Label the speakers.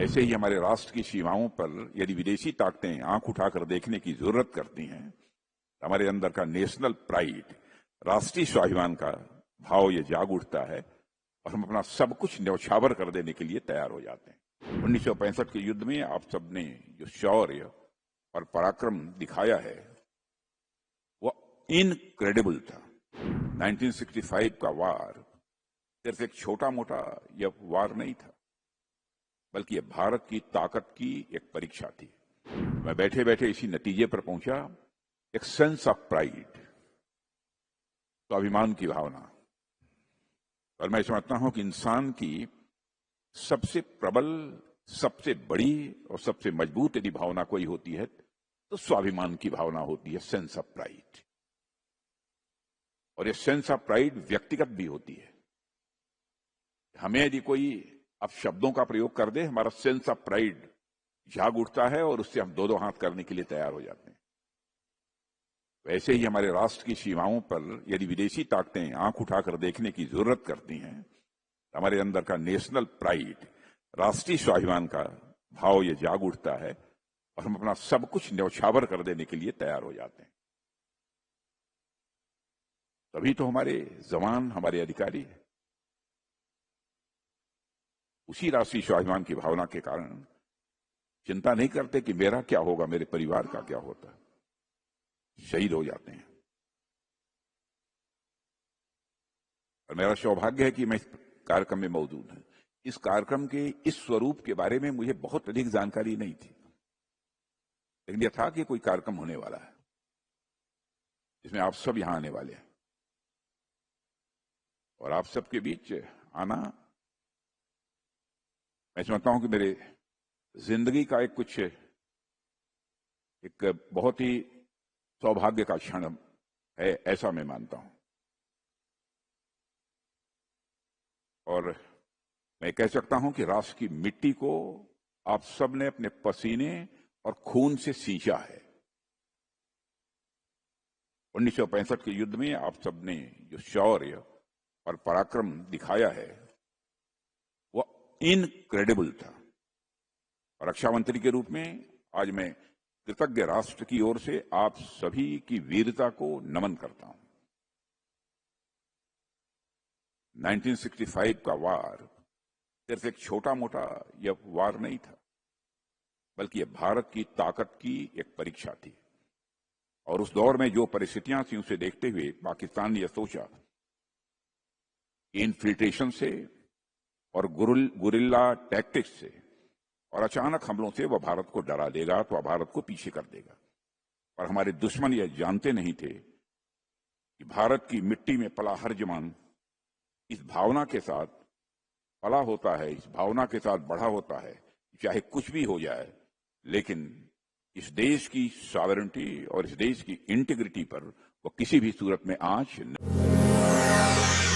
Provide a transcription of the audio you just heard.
Speaker 1: ऐसे ही हमारे राष्ट्र की सीमाओं पर यदि विदेशी ताकतें आंख उठाकर देखने की जरूरत करती हैं, हमारे अंदर का नेशनल प्राइड, राष्ट्रीय स्वाभिमान का भाव ये जाग उठता है और हम अपना सब कुछ न्यौछावर कर देने के लिए तैयार हो जाते हैं। 1965 के युद्ध में आप सबने जो शौर्य और पराक्रम दिखाया है वो इनक्रेडिबल था। 1965 का वार सिर्फ एक छोटा मोटा यह वार नहीं था, बल्कि यह भारत की ताकत की एक परीक्षा थी। मैं बैठे बैठे इसी नतीजे पर पहुंचा, एक सेंस ऑफ प्राइड, स्वाभिमान की भावना। और मैं समझता हूं कि इंसान की सबसे प्रबल, सबसे बड़ी और सबसे मजबूत यदि भावना कोई होती है तो स्वाभिमान की भावना होती है, सेंस ऑफ प्राइड। और ये सेंस ऑफ प्राइड व्यक्तिगत भी होती है। हमें यदि कोई अब शब्दों का प्रयोग कर दे, हमारा सेंस ऑफ प्राइड जाग उठता है और उससे हम दो दो हाथ करने के लिए तैयार हो जाते हैं। वैसे ही हमारे राष्ट्र की सीमाओं पर यदि विदेशी ताकतें आंख उठाकर देखने की जरूरत करती हैं, हमारे अंदर का नेशनल प्राइड, राष्ट्रीय स्वाभिमान का भाव ये जाग उठता है और हम अपना सब कुछ न्यौछावर कर देने के लिए तैयार हो जाते हैं। तभी तो हमारे जवान, हमारे अधिकारी हैं। उसी राष्ट्रीय स्वाभिमान की भावना के कारण चिंता नहीं करते कि मेरा क्या होगा, मेरे परिवार का क्या होता है, शहीद हो जाते हैं। और मेरा सौभाग्य है कि मैं इस कार्यक्रम में मौजूद हूं। इस कार्यक्रम के इस स्वरूप के बारे में मुझे बहुत अधिक जानकारी नहीं थी, लेकिन यह था कि कोई कार्यक्रम होने वाला है जिसमें आप सब यहां आने वाले हैं और आप सबके बीच आना, मैं समझता हूं कि मेरे जिंदगी का एक बहुत ही सौभाग्य का क्षण है, ऐसा मैं मानता हूं। और मैं कह सकता हूं कि राष्ट्र की मिट्टी को आप सब ने अपने पसीने और खून से सींचा है। 1965 के युद्ध में आप सब ने जो शौर्य और पराक्रम दिखाया है वो इनक्रेडिबल था। और रक्षा मंत्री के रूप में आज मैं कृतज्ञ राष्ट्र की ओर से आप सभी की वीरता को नमन करता हूं। 1965 का वार सिर्फ एक छोटा मोटा यह वार नहीं था, बल्कि यह भारत की ताकत की एक परीक्षा थी। और उस दौर में जो परिस्थितियां थी उसे देखते हुए पाकिस्तान ने यह सोचा कि इन्फिल्ट्रेशन से और गुरिल्ला टैक्टिक्स से और अचानक हमलों से वह भारत को डरा देगा, तो वह भारत को पीछे कर देगा। और हमारे दुश्मन यह जानते नहीं थे कि भारत की मिट्टी में पला हर जवान इस भावना के साथ पला होता है, इस भावना के साथ बढ़ा होता है, चाहे कुछ भी हो जाए, लेकिन इस देश की सॉवरेनिटी और इस देश की इंटीग्रिटी पर वो किसी भी सूरत में आंच नहीं।